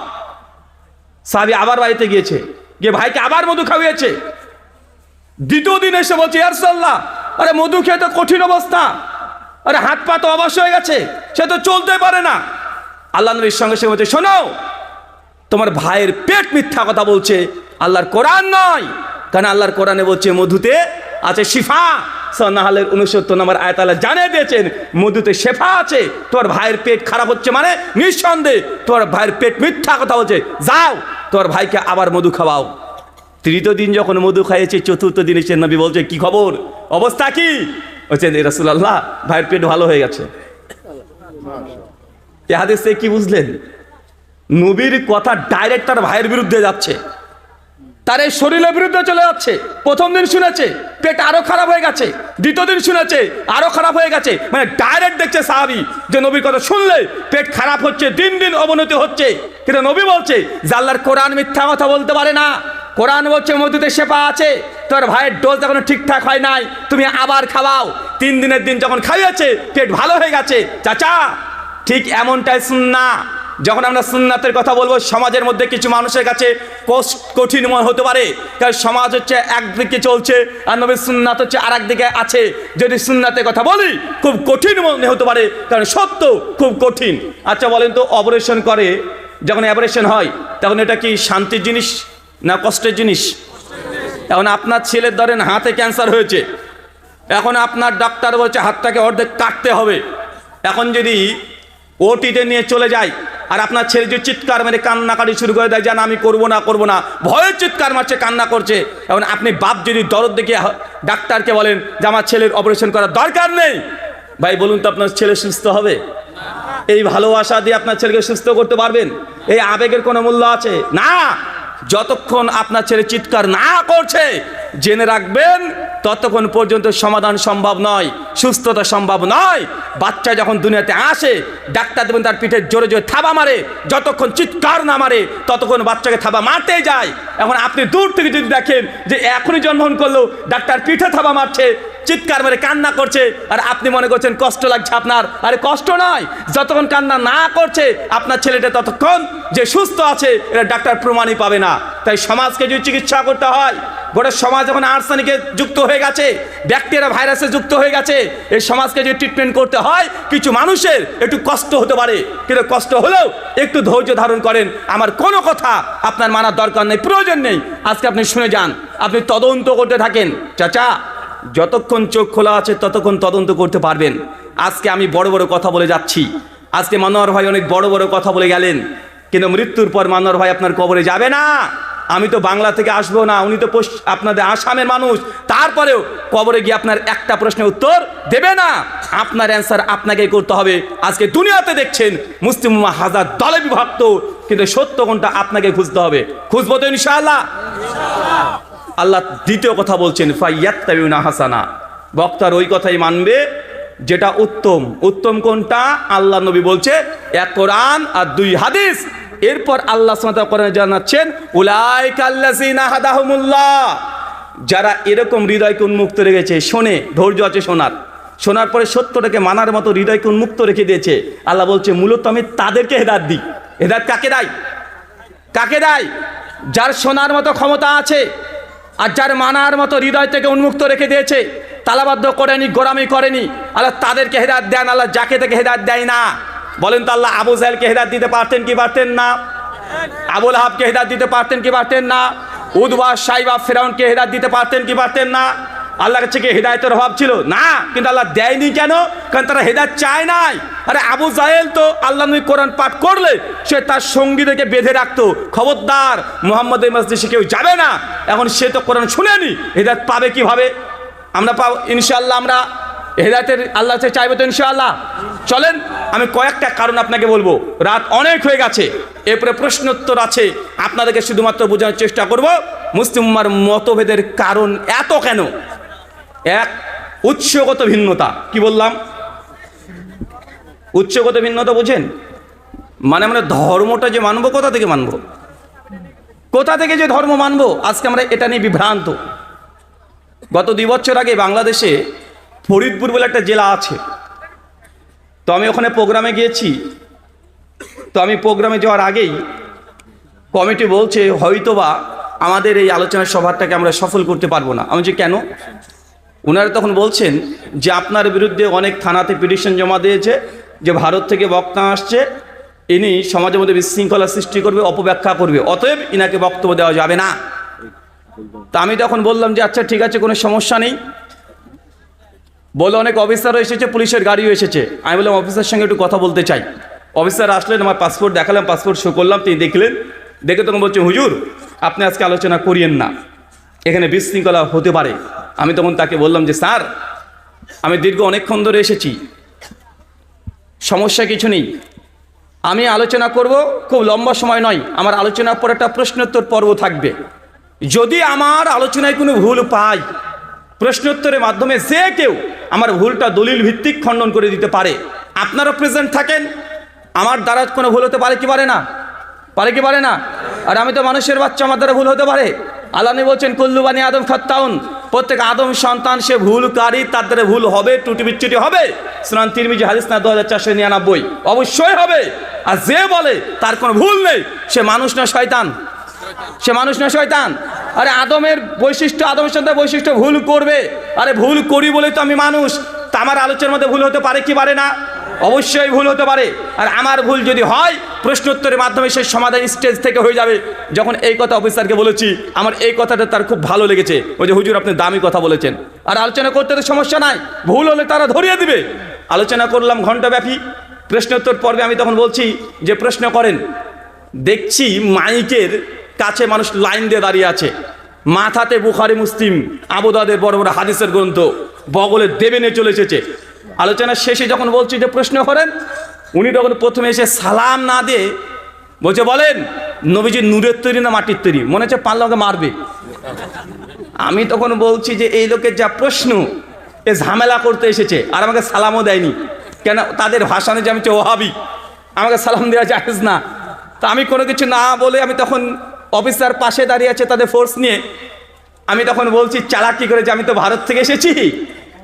সাহাবী আবার বাড়িতে গিয়েছে, গিয়ে ভাইকে আবার মধু খাওয়িয়েছে। দ্বিতীয় দিন এসে বলছে, ইয়া রাসূলুল্লাহ, আরে মধু খেয়ে তো কঠিন অবস্থা, আরে হাত পা তো অবশ হয়ে গেছে, সে তো চলতে পারে না। আল্লাহ নবীর সঙ্গে সঙ্গে বলছে, শোনো, তোমার ভাইয়ের পেট মিথ্যা কথা বলছে, আল্লাহর কোরআন নয়। কারণ আল্লাহর কোরআনে বলছে মধুতে আছে শিফা। সূরা নাহলের 69 নম্বর আয়াত আল্লাহ জানিয়ে দিয়েছেন মধুতে শেফা আছে। তোমার ভাইয়ের পেট খারাপ হচ্ছে মানে নিঃসন্দেহে তোমার ভাইয়ের পেট মিথ্যা কথা বলছে, যাও তোমার ভাইকে আবার মধু খাওয়াও। তৃতীয় দিন যখন মধু খাইয়েছে, চতুর্থ দিন এসে নবী বলছে, কি খবর, অবস্থা কি? বলছে, রাসূলুল্লাহ, ভাইয়ের পেট ভালো হয়ে গেছে। এই হাদিস থেকে কি বুঝলেন? নবীর কথা ডাইরেক্ট তার ভাইয়ের বিরুদ্ধে যাচ্ছে। তার এই শরীরের বিরুদ্ধে চলে যাচ্ছে। প্রথম দিন শুনেছে পেট আরো খারাপ হয়ে গেছে, দ্বিতীয় দিন শুনেছে আরো খারাপ হয়ে গেছে, মানে ডাইরেক্ট দেখছে সাহাবী যে নবীর কথা শুনলে পেট খারাপ হচ্ছে, দিন দিন অবনতি হচ্ছে। কিন্তু নবী বলছে যে আল্লাহর কোরআন মিথ্যা কথা বলতে পারে না। কোরআন বলছে মধুতে শেফা আছে, তোর ভাইয়ের ডোজ এখনো ঠিকঠাক হয় নাই, তুমি আবার খাওয়াও। 3 দিনের দিন যখন খাইয়েছে পেট ভালো হয়ে গেছে। চাচা ঠিক এমনটাই সুন্নাহ। যখন আমরা সুন্নাতের কথা বলবো, সমাজের মধ্যে কিছু মানুষের কাছে কঠিন মনে হতে পারে, কারণ সমাজ হচ্ছে একদিকে চলছে আর নবীর সুন্নাত হচ্ছে আর একদিকে আছে। যদি সুন্নাতের কথা বলি খুব কঠিন মনে হতে পারে, কারণ সত্য খুব কঠিন। আচ্ছা বলেন তো, অপারেশন করে যখন অপারেশন হয় তখন এটা কি শান্তির জিনিস না কষ্টের জিনিস? এখন আপনার ছেলের ধরেন হাতে ক্যান্সার হয়েছে, এখন আপনার ডাক্তার বলছে হাতটাকে অর্ধেক কাটতে হবে। এখন যদি ওটিতে নিয়ে চলে যায় আর আপনার ছেলে যে চিৎকার মেরে কান্নাকাটি শুরু করে দেয়, জান আমি করবো না, ভয়ের চিৎকার মারছে, কান্না করছে। এখন আপনি বাপ যদি দরদ দেখে ডাক্তারকে বলেন যে আমার ছেলের অপারেশন করার দরকার নেই, ভাই বলুন তো আপনার ছেলে সুস্থ হবে? এই ভালোবাসা দিয়ে আপনার ছেলেকে সুস্থ করতে পারবেন? এই আবেগের কোনো মূল্য আছে? না। যতক্ষণ আপনার ছেলে চিৎকার না করছে জেনে রাখবেন ততক্ষণ পর্যন্ত সমাধান সম্ভব নয়, সুস্থতা সম্ভব নয়। বাচ্চা যখন দুনিয়াতে আসে ডাক্তার দেবেন তার পিঠে জোরে জোরে থাবা মারে, যতক্ষণ চিৎকার না মারে ততক্ষণ বাচ্চাকে থাবা মারতেই যায়। এখন আপনি দূর থেকে যদি দেখেন যে এখনই জন্মগ্রহণ করলো ডাক্তার পিঠে থাবা মারছে, চিৎকার মেরে কান্না করছে, আর আপনি মনে করছেন কষ্ট লাগছে আপনার। আরে কষ্ট নয়, যতক্ষণ কান্না না করছে আপনার ছেলেটা ততক্ষণ যে সুস্থ আছে এটা ডাক্তার প্রমাণই পাবে না। তাই সমাজকে যদি চিকিৎসা করতে হয়, গোটা সমাজ যখন আর্সেনিকে যুক্ত হয়ে গেছে, ব্যাকটেরিয়া ভাইরাসে যুক্ত হয়ে গেছে, এই সমাজকে যদি ট্রিটমেন্ট করতে হয় কিছু মানুষের একটু কষ্ট হতে পারে, কিন্তু কষ্ট হলেও একটু ধৈর্য ধারণ করেন। আমার কোনো কথা আপনার মানার দরকার নেই, প্রয়োজন নেই। আজকে আপনি শুনে যান, আপনি তদন্ত করতে থাকেন। চাচা যতক্ষণ চোখ খোলা আছে ততক্ষণ তদন্ত করতে পারবেন। আজকে আমি বড় বড় কথা বলে যাচ্ছি, আজকে মনোহর ভাই অনেক বড় বড় কথা বলে গেলেন, কিন্তু মৃত্যুর পর মনোহর ভাই আপনার কবরে যাবে না। আমি তো বাংলা থেকে আসবো না, উনি তো আপনাদের আসামের মানুষ, তারপরেও কবরে গিয়ে আপনার একটা প্রশ্নের উত্তর দেবে না, আপনার অ্যান্সার আপনাকেই করতে হবে। আজকে দুনিয়াতে দেখছেন মুসলিম উম্মাহ হাজার দলে বিভক্ত, কিন্তু সত্য কোনটা আপনাকে খুঁজতে হবে। খুঁজবো তো ইনশাআল্লাহ। আল্লাহ দ্বিতীয় কথা বলছেন ফাইয়াত্তাবিউনা হাসানা, বক্তার ওই কথাই মানবে যেটা উত্তম। উত্তম কোনটা? আল্লাহ নবী বলছে 1 কোরআন আর 2 হাদিস। এরপর আল্লাহ সুবহানাহু ওয়া তাআলা কোরআনে জানাচ্ছেন উলাইকা আল্লাযিনা হাদাহুমুল্লাহ, যারা এরকম হৃদয়কে উন্মুক্ত রেখেছে, শোনে, ধৈর্য আছে শোনার পরে সত্যটাকে মানার মতো হৃদয়কে উন্মুক্ত রেখে দিয়েছে। আল্লাহ বলছে মূলত আমি তাদেরকে হেদায়েত দিই। হেদায়েত কাকে দেয়? যার শোনার মতো ক্ষমতা আছে আর যার মানার মতো হৃদয় থেকে উন্মুক্ত রেখে দিয়েছে, তালাবাদ্য করেনি, গোরামি করেনি, আল্লাহ তাদেরকে হেদায়েত দেন। আল্লাহ যাকে থেকে হেদায়েত দেয় না। বলেন তো আল্লাহ আবু জাহেলকে হেদায়েত দিতে পারতেন কি পারতেন না? আবুল আহাবকে হেদায়েত দিতে পারতেন কি পারতেন না? উদবা সাইবা ফিরাউনকে হেদায়েত দিতে পারতেন কি পারতেন না? আল্লাহর কাছে কি হেদায়েতের অভাব ছিল? না। কিন্তু আল্লাহ দেয়নি কেন? কারণ তারা হেদায়েত চায় নাই। আরে আবু জাহেল তো আল্লাহ নবী কোরআন পাঠ করলে সে তার সঙ্গীদেরকে বেঁধে রাখতো, খবরদার মুহাম্মদের মসজিদে কেউ যাবে না। এখন সে তো কোরআন শুনেনি, হেদায়েত পাবে কিভাবে? আমরা পাবো ইনশাআল্লাহ। আমরা হেদায়েতের আল্লাহ কাছে চাইবো তো ইনশাআল্লাহ। চলেন আমি কয়েকটা কারণ আপনাকে বলবো, রাত অনেক হয়ে গেছে, এরপরে প্রশ্নোত্তর আছে, আপনাদেরকে শুধুমাত্র বোঝানোর চেষ্টা করব মুসলিম উম্মাহর মতভেদের কারণ এত কেন। 1, উৎসগত ভিন্নতা। কি বললাম? উৎসগত ভিন্নতা বুঝেন? মানে আমরা ধর্মটা যে মানবো, কোথা থেকে মানবো? কোথা থেকে যে ধর্ম মানবো, আজকে আমরা এটা নিয়ে বিভ্রান্ত। গত 2 বছর আগে বাংলাদেশে ফরিদপুর বলে একটা জেলা আছে, তো আমি ওখানে প্রোগ্রামে গিয়েছি। তো আমি প্রোগ্রামে যাওয়ার আগেই কমিটি বলছে হয়তোবা আমাদের এই আলোচনা সভাটাকে আমরা সফল করতে পারবো না। আমি যে কেন? ওনারা তখন বলছেন যে আপনার বিরুদ্ধে অনেক থানাতে পিটিশন জমা দিয়েছে, যে ভারত থেকে বক্তা আসছে, ইনি সমাজের মধ্যে বিশৃঙ্খলা সৃষ্টি করবে, অপব্যাখ্যা করবে, অতএব ইনাকে বক্তব্য দেওয়া যাবে না। তা আমি তখন বললাম যে আচ্ছা ঠিক আছে, কোনো সমস্যা নেই। বলে অনেক অফিসারও এসেছে, পুলিশের গাড়িও এসেছে। আমি বললাম অফিসার সঙ্গে একটু কথা বলতে চাই। অফিসার আসলেন, আমার পাসপোর্ট দেখালাম, পাসপোর্ট শো করলাম, তিনি দেখলেন, দেখে তখন বলছে হুজুর আপনি আজকে আলোচনা করিয়েন না, এখানে বিশৃঙ্খলা হতে পারে। আমি তখন তাকে বললাম যে স্যার আমি দীর্ঘ অনেকক্ষণ ধরে এসেছি, সমস্যা কিছু নেই, আমি আলোচনা করব, খুব লম্বা সময় নয়, আমার আলোচনার পর একটা প্রশ্নোত্তর পর্ব থাকবে। যদি আমার আলোচনায় কোনো ভুল পাই, প্রশ্নোত্তরের মাধ্যমে যে কেউ আমার ভুলটা দলিল ভিত্তিক খণ্ডন করে দিতে পারে। আপনারা প্রেজেন্ট থাকেন, আমার দ্বারা কোনো ভুল হতে পারে কি পারে না? পারে কি পারে না? আর আমি তো মানুষের বাচ্চা, আমার দ্বারা ভুল হতে পারে। আল্লাহ বলছেন কুল্লু বানি আদম খাত্তাউন, প্রত্যেক আদম সন্তান সে ভুলকারী, তার দ্বারা ভুল হবে, ত্রুটি বিচ্যুতি হবে। সুনান তিরমিজি হাদিস না 2499, অবশ্যই হবে। আর যে বলে তার কোনো ভুল নেই, সে মানুষ না শয়তান? সে মানুষ না শয়তান? আরে আদমের বৈশিষ্ট্য, আদম সন্তানের বৈশিষ্ট্য ভুল করবে। আরে ভুল করি বলে তো আমি মানুষ, তা আমার আলোচনার মধ্যে ভুল হতে পারে কি পারে না? অবশ্যই ভুল হতে পারে। আর আমার ভুল যদি হয়, প্রশ্নোত্তরের মাধ্যমে সেই সমাধান স্টেজ থেকে হয়ে যাবে। যখন এই কথা অফিসারকে বলেছি, আমার এই কথাটা তার খুব ভালো লেগেছে। ওই যে হুজুর আপনি দামি কথা বলেছেন। আর আলোচনা করতে তো সমস্যা নাই, ভুল হলে তারা ধরিয়ে দিবে। আলোচনা করলাম ঘণ্টাব্যাপী। প্রশ্নোত্তর পর্বে আমি তখন বলছি যে প্রশ্ন করেন। দেখছি মাইকের কাছে মানুষ লাইন দিয়ে দাঁড়িয়ে আছে, মাথাতে বুখারি মুসলিম আবু দাউদের বড় বড় হাদিসের গ্রন্থ বগলে দেবে নিয়ে চলে এসেছে। আলোচনার শেষে যখন বলছি যে প্রশ্ন করেন, উনি তখন প্রথমে এসে সালাম না দিয়ে বলছে, বলেন নবীজি নূরের তৈরি না মাটির তৈরি? মনে হচ্ছে পারলে আমাকে মারবে। আমি তখন বলছি যে এই লোকের যা প্রশ্ন, এ ঝামেলা করতে এসেছে, আর আমাকে সালামও দেয়নি। কেন? তাদের ভাষণে যে আমি ওহাবি, আমাকে সালাম দেওয়া জায়েজ না। তা আমি কোনো কিছু না বলে আমি তখন অফিসার পাশে দাঁড়িয়ে আছে তাদের ফোর্স নিয়ে, আমি তখন বলছি চালাকি করে যে আমি তো ভারত থেকে এসেছি,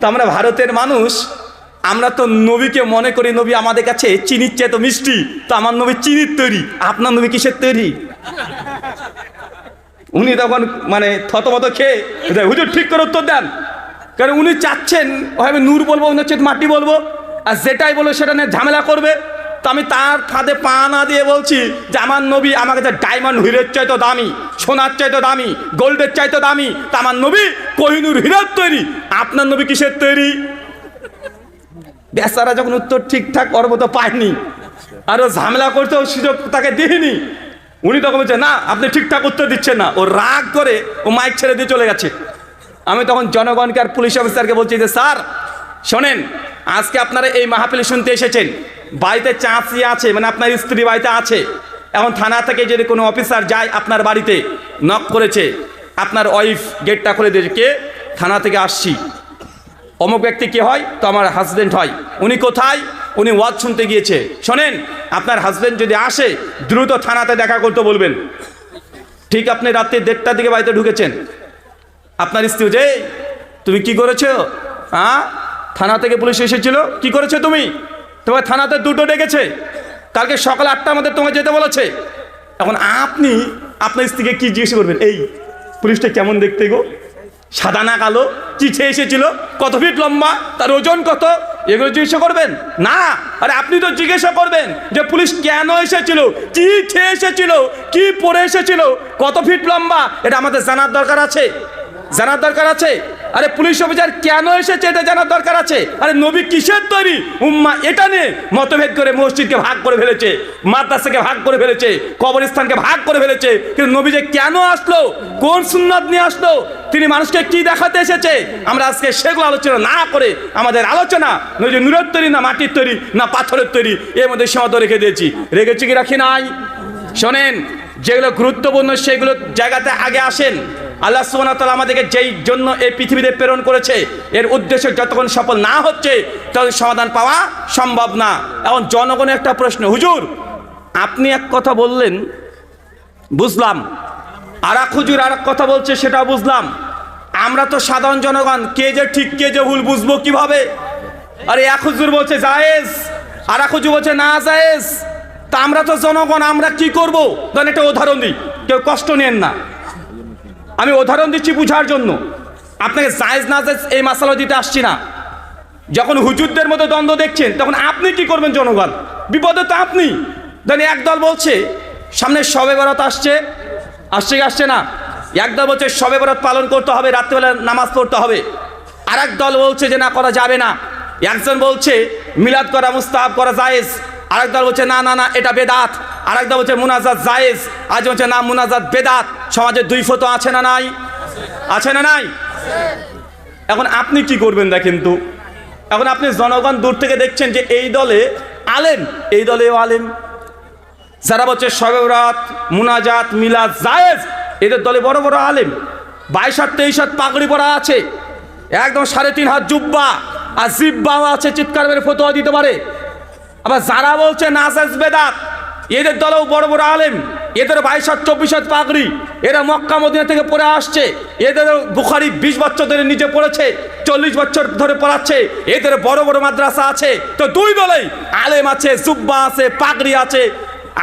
তো আমরা ভারতের মানুষ, আমরা তো নবীকে মনে করি নবী আমাদের কাছে চিনির চেয়ে তো মিষ্টি, তো আমার নবী চিনির তৈরি, আপনার নবী কিসের তৈরি? উনি তখন মানে থতমত খেয়ে হুজুর ঠিক করে উত্তর দেন, কারণ উনি চাচ্ছেন আমি নূর বলবো, উনি হচ্ছে মাটি বলবো, আর যেটাই বলবো সেটা নিয়ে ঝামেলা করবে। তো আমি তার ফাঁদে পা না দিয়ে বলছি যে আমার নবী আমার কাছে ডায়মন্ড হিরের চাইতো দামি, সোনার চাইতো দামি, গোল্ডের চাইতো দামি, তা আমার নবী কোহিনূর হীরার তৈরি, আপনার নবী কিসের তৈরি? বেচারা যখন উত্তর ঠিকঠাক করবো তো পায়নি, আরও ঝামেলা করতেও সুযোগ তাকে দিইনি। উনি তখন বলছে না আপনি ঠিকঠাক উত্তর দিচ্ছেন না, ও রাগ করে ও মাইক ছেড়ে দিয়ে চলে গেছে। আমি তখন জনগণকে আর পুলিশ অফিসারকে বলছি যে স্যার শোনেন, আজকে আপনারা এই মাহফিলে শুনতে এসেছেন, বাড়িতে চাচি আছে, মানে আপনার স্ত্রী বাড়িতে আছে। এখন থানা থেকে যদি কোনো অফিসার যায় আপনার বাড়িতে, নক করেছে, আপনার ওয়াইফ গেটটা খুলে দিয়েছে, কে? থানা থেকে আসছি। অমুক ব্যক্তি কে হয়? তো আমার হাজব্যান্ড হয়। উনি কোথায়? উনি ওয়াজ শুনতে গিয়েছে। শোনেন, আপনার হাজব্যান্ড যদি আসে দ্রুত থানাতে দেখা করতে বলবেন। ঠিক আপনি রাত্রি 1:30টার দিকে বাড়িতে ঢুকেছেন, আপনার স্ত্রী যে তুমি কি করেছো? হ্যাঁ, থানা থেকে পুলিশ এসেছিল, কি করেছো তুমি? তোমার থানাতে দুটো ডেকেছে, কালকে সকাল 8টার মধ্যে তোমায় যেতে বলেছে। এখন আপনি আপনার স্ত্রীকে কি জিজ্ঞেস করবেন? এই পুলিশটা কেমন দেখতে গো, সাদা না কালো, কি খেয়ে এসেছিল, কত ফিট লম্বা, তার ওজন কত, এগুলো জিজ্ঞাসা করবেন না? আরে আপনি তো জিজ্ঞাসা করবেন যে পুলিশ কেন এসেছিল, কি খেয়ে এসেছিল, কি পরে এসেছিল, কত ফিট লম্বা, এটা আমাদের জানার দরকার আছে, জানার দরকার আছে। আরে পুলিশ অফিসার কেন এসেছে এটা জানার দরকার আছে। আরে নবী কিসের তৈরি, উম্মা এটা নিয়ে মতভেদ করে মসজিদকে ভাগ করে ফেলেছে, মাদ্রাসাকে ভাগ করে ফেলেছে, কবরস্থানকে ভাগ করে ফেলেছে। কিন্তু নবী যে কেন আসলো, কোন সুন্নাত নিয়ে আসলো, তিনি মানুষকে কি দেখাতে এসেছে, আমরা আজকে সেগুলো আলোচনা না করে আমাদের আলোচনা নবী নূরের তৈরি না মাটির তৈরি না পাথরের তৈরি, এর মধ্যে সীমাবদ্ধ রেখে দিয়েছি। রেখেছি কি রাখি নাই? শোনেন, যেগুলো গুরুত্বপূর্ণ সেগুলো জায়গাতে আগে আসেন। আল্লাহ সুবহানাহু ওয়া তাআলা আমাদেরকে যেই জন্য এই পৃথিবীতে প্রেরণ করেছে, এর উদ্দেশ্য যতক্ষণ সফল না হচ্ছে ততক্ষণ সমাধান পাওয়া সম্ভব না। এখন জনগণের একটা প্রশ্ন, হুজুর আপনি এক কথা বললেন বুঝলাম, আর এক হুজুর আর এক কথা বলছে সেটাও বুঝলাম, আমরা তো সাধারণ জনগণ, কে যে ঠিক কে যে ভুল বুঝবো কিভাবে? আরে এক হুজুর বলছে জায়েজ, আর এক হুজুর বলছে না জায়েজ, তা আমরা তো জনগণ, আমরা কি করবো? ধরেন একটা উদাহরণ দিই, কেউ কষ্ট নেন না, আমি উদাহরণ দিচ্ছি বুঝার জন্য, আপনাকে জায়েজ না জায়েজ এই মাসালা দিতে আসছি না। যখন হুজুরদের মধ্যে দ্বন্দ্ব দেখছেন তখন আপনি কি করবেন? জনগণ বিপদে তো আপনি। ধরেন একদল বলছে সামনে শবে বরাত আসছে, আসছে কি আসছে না? একদল বলছে শবে বরাত পালন করতে হবে, রাত্রিবেলা নামাজ পড়তে হবে। আর এক দল বলছে যে না করা যাবে না। একজন বলছে মিলাদ করা মুস্তাহাব, করা জায়েজ, আরেক দল বলছে না না না এটা বেদাত, আরেক দল বলছে মুনাজাত জায়েজ, আজ বলছে না মুনাজাত বেদাত। সমাজে দুই ফতোয়া আছে না নাই? আছে না নাই? এখন আপনি কি করবেন দেখেন তো। এখন আপনি জনগণ দূর থেকে দেখছেন যে এই দলে আলেম, এই দলেও আলেম, যারা বলছে শবে বরাত মুনাজাত মিলাদ জায়েজ, এদের দলে বড় বড় আলেম 22 হাত 23 হাত পাগড়ি পরা আছে, একদম 3.5 হাত জুব্বা আর জিব্বা আছে, চিৎকার মেরে ফতোয়া দিতে পারে। আবার যারা বলছে নাজায়েজ বেদাত, এদের দলেও বড় বড় আলেম, এদের 22 হাত 24 হাত পাগড়ি, এরা মক্কা মদিনা থেকে পড়ে আসছে, এদের বুখারী 20 বছর ধরে নিজে পড়েছে, 40 বছর ধরে পড়াচ্ছে, এদের বড় বড় মাদ্রাসা আছে। তো দুই দলেই আলেম আছে, জুব্বা আছে, পাগড়ি আছে,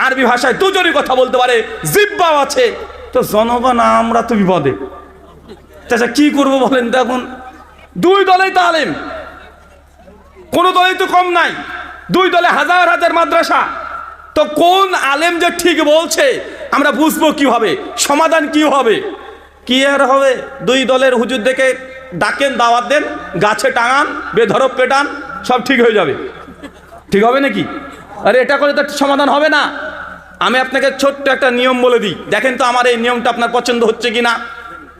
আরবি ভাষায় দুজনই কথা বলতে পারে, জিব্বাও আছে। তো জনগণ আমরা তো বিপদে, আচ্ছা কি করবো বলেন? দেখুন দুই দলেই তো আলেম, কোন দলেই তো কম নাই, দুই দলে হাজার হাজার মাদ্রাসা। তো কোন আলেম যে ঠিক বলছে আমরা বুঝবো কিভাবে? সমাধান কি হবে? কি আর হবে? দুই দলের হুজুর দেখে ডাকেন, দাওয়াত দেন, গাছে টাঙান, বেধরক পেটান, সব ঠিক হয়ে যাবে। ঠিক হবে নাকি? আরে এটা করে তো সমাধান হবে না। আমি আপনাকে ছোট্ট একটা নিয়ম বলে দিই, দেখেন তো আমার এই নিয়মটা আপনার পছন্দ হচ্ছে কি না।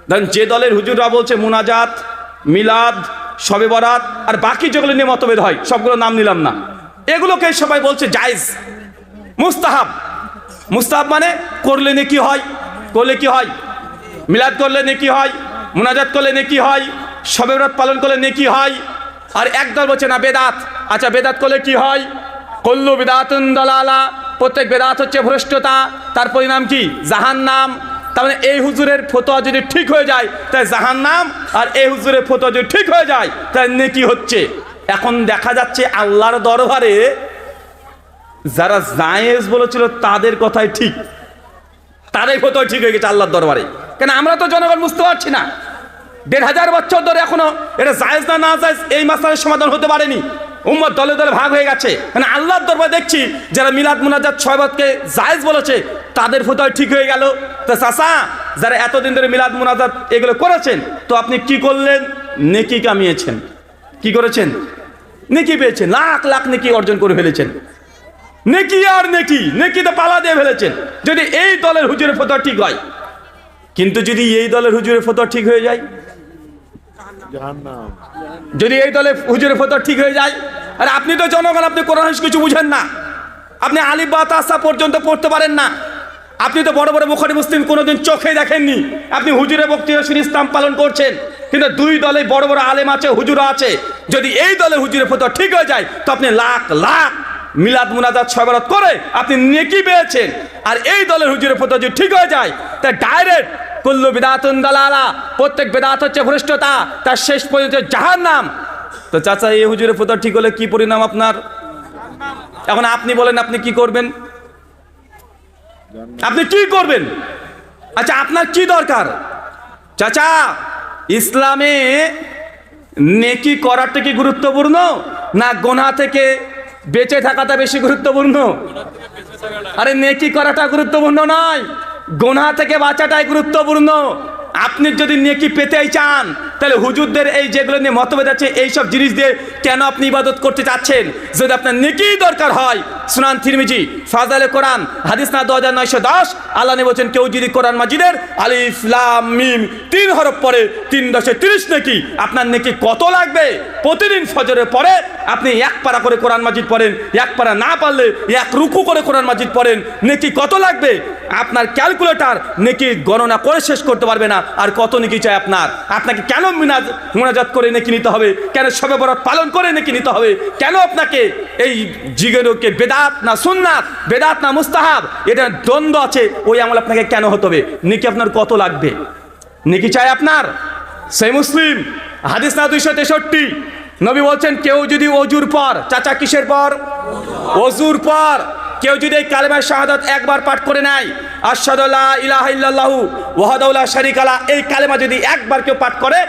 ধরেন যে দলের হুজুররা বলছে মুনাজাত, মিলাদ, শবে বরাত আর বাকি যেগুলো নিয়ে মতভেদ হয়, সবগুলো নাম নিলাম না, এগুলোকে সবাই বলছে জায়েজ, মুস্তাহাব। মুস্তাহাব মানে করলে নেকি হয়, করলে কি হয়? মিলাদ করলে নেকি হয়, মুনাজাত করলে নেকি হয়, শবে বরাত পালন করলে নেকি হয়। আর একদল বলছে না বেদাত। আচ্ছা বেদাত করলে কি হয়? কুল্লু বিদাতুন দালালা, প্রত্যেক বেদাত হচ্ছে ভ্রষ্টতা, তার পরিণাম কি? জাহান্নাম। তার মানে এই হুজুরের ফতোয়া যদি ঠিক হয়ে যায় তাই জাহান্নাম, আর এই হুজুরের ফতোয়া যদি ঠিক হয়ে যায় তাই নেকি হচ্ছে। এখন দেখা যাচ্ছে আল্লাহর দরবারে যারা জায়েজ বলেছিল তাদের কথাই ঠিক, তাদের ফতোয়া ঠিক হয়ে গেছে আল্লাহর দরবারে। কেন আমরা তো জনগণ বুঝতে পারছি না, 1500 বছর ধরে এখনো এটা জায়েজ না না জায়েজ এই মাসলার সমাধান হতে পারেনি। উম্মত দলে দলে ভাগ হয়ে গেছে। মানে আল্লাহর দরবারে দেখছি যারা মিলাদ মুনাজাত শয়বাতকে জায়েজ বলেছে তাদের ফতোয়া ঠিক হয়ে গেল। তো চাচা যারা এতদিন ধরে মিলাদ মুনাজাত এগুলো করেছেন, তো আপনি কি করলেন? নেকি কামিয়েছেন। কি করেছেন? নেকি পেয়েছেন, লাখ লাখ নেকি অর্জন করে ফেলেছেন। নেকি আর নেকি, নেকিতে পালা দিয়ে ফেলেছেন যদি এই দলের হুজুরের ফতোয়া ঠিক হয়। কিন্তু যদি এই দলের হুজুরের ফতোয়া ঠিক হয়ে যায়, যদি এই দলে হুজুরের ফতোয়া ঠিক হয়ে যায়, আর আপনি তো জনগণ, আপনি কোরআন হাদিস কিছু বুঝেন না, আপনি আলিফ বা তাসা পর্যন্ত পড়তে পারেন না, আপনি তো বড় বড় বুখারী মুসলিম কোনোদিন চোখে দেখেননি, আপনি হুজুরের বক্তৃতা শুনে ইসলাম পালন করছেন। কিন্তু দুই দলে বড় বড় আলেম আছে, হুজুর আছে, যদি এই দলে হুজুরের ফতোয়া ঠিক হয়ে যায় তো আপনি লাখ লাখ মিলাদ মুনাজাত শবে করে আপনি নেকি পেয়েছেন। আর এই দলের হুজুরের ফতোয়া যদি ঠিক হয়ে যায় তাই ডাইরেক্ট কুল্লু বিদাতুন দালালা, প্রত্যেক বেদাত হচ্ছে ভ্রষ্টতা, তার শেষ পর্যন্ত জাহান্নাম। তো চাচা এই হুজুরের ফতোয়া ঠিক হলে কি পরিণাম আপনার? এখন আপনি বলেন আপনি কি করবেন? আপনি কি করবেন? আচ্ছা আপনার কি দরকার? চাচা ইসলামে নেকি করাটা কি গুরুত্বপূর্ণ না গুনাহ থেকে বেঁচে থাকাটা বেশি গুরুত্বপূর্ণ? আরে নেকি করাটা গুরুত্বপূর্ণ নয়, গুনাহ থেকে বাঁচাটাই গুরুত্বপূর্ণ। আপনি যদি নেকি পেতেই চান তাহলে হুজুরদের এই যেগুলো নিয়ে মতভেদ আছে এইসব জিনিস দিয়ে কেন আপনি ইবাদত করতে চাচ্ছেন? যদি আপনার নেকি দরকার হয়, সুনান তিরমিজি ফাজালে কোরআন হাদিস না 2910 আল্লাহ নবী বলেন কেউ যদি কোরআন মাজিদের আলিফ লাম মিম 3 হরফ পড়ে 3/30 নেকি। আপনার নেকি কত লাগবে? প্রতিদিন ফজরের পরে আপনি এক পারা করে কোরআন মাজিদ পড়েন, এক পারা না পারলে এক রুকু করে কোরআন মাজিদ পড়েন, নেকি কত লাগবে? আপনার ক্যালকুলেটর নেকি গণনা করে শেষ করতে পারবে না। আর কত নেকি চাই আপনার? আপনাকে কেন মুনাজাত করে নেকি নিতে হবে? কেন শবে বরাত পালন করে নেকি নিতে হবে? কেন আপনাকে এই জিগরকে বেদাত না সুন্নাত, বেদাত না মুস্তাহাব, এটা দ্বন্দ্ব আছে, ওই আমল আপনাকে কেন হতে হবে? নেকি আপনার কত লাগবে? নেকি চাই আপনার? সেই মুসলিম হাদিস না 263 নবী বলছেন কেউ যদি অজুর পর, চাচা কিসের পর? অজুর পর কেউ যদি এই কালেমা শাহাদাত একবার পাঠ করে নেয়, আশহাদু লা ইলাহা ইল্লাল্লাহু ওয়াহদাহু লা শারীকা লাহু, এই কালেমা যদি একবার কেউ পাঠ করে